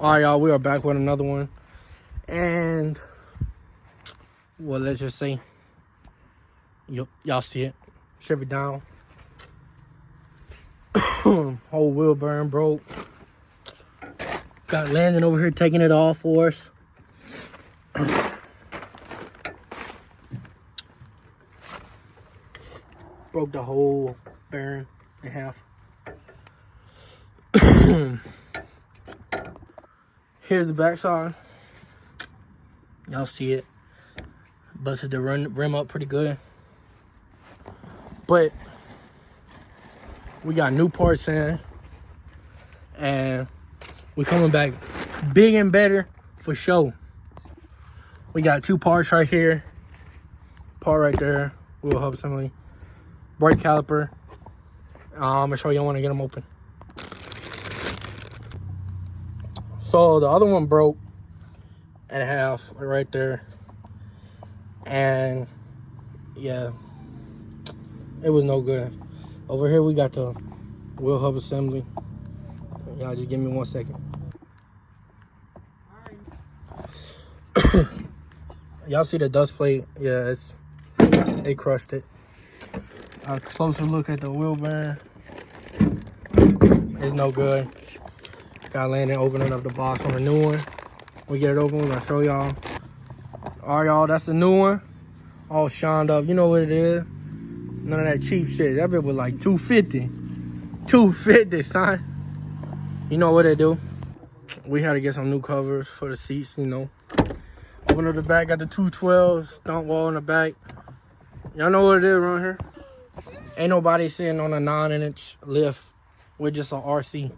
All right, y'all, we are back with another one. And, well, let's just say, y'all see it. Chevy down. Whole wheel burn broke. Got Landon over here taking it off for us. Broke the whole bearing in half. Here's the backside. Y'all see it. Busted the rim up pretty good. But we got new parts in. And we coming back big and better for sure. We got two parts right here. Part right there. Wheel hub assembly. Brake caliper. I'm gonna show you when I get them open. So the other one broke in half right there. And yeah, it was no good. Over here we got the wheel hub assembly. Y'all just give me 1 second. Y'all see the dust plate? Yeah, it crushed it. A closer look at the wheel bearing. It's no good. Got Landon opening up the box on the new one. We get it open, we're gonna show y'all. All right, y'all, that's the new one. All shined up. You know what it is. None of that cheap shit. That bit was like $250. $250, son. You know what they do. We had to get some new covers for the seats, you know. Open up the back, got the 212 stump wall in the back. Y'all know what it is around here. Ain't nobody sitting on a 9-inch lift with just an RC.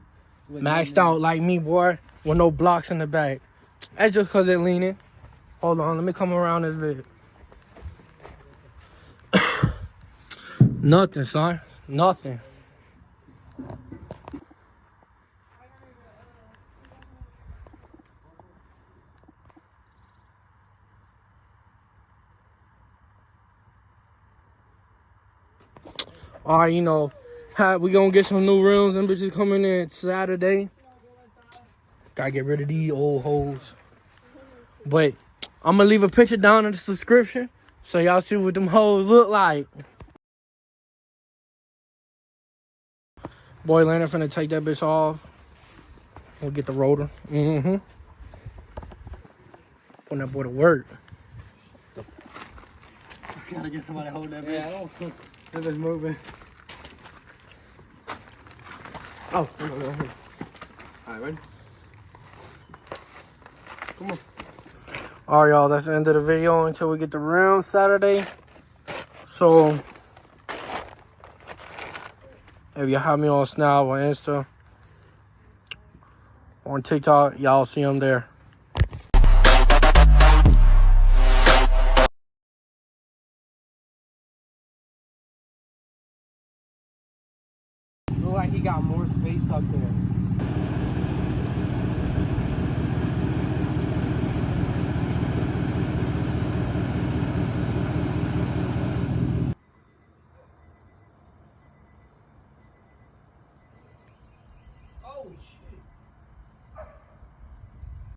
Maxed out like me, boy, with no blocks in the back. That's just because they're leaning. Hold on, let me come around this bit. Nothing, son. Nothing. All right, you know, we gonna get some new rims. Them bitches coming in Saturday. Gotta get rid of these old hoes. But I'm gonna leave a picture down in the description so y'all see what them hoes look like. Boy, Landon finna take that bitch off. We'll get the rotor. Putting that boy to work. Gotta get somebody holding that bitch. Yeah, That bitch moving. Oh, Alright, ready? Come on. all right, y'all, that's the end of the video until we get the rims Saturday. So, if you have me on Snap or Insta or on TikTok, y'all see them there. Look like he got more space up there.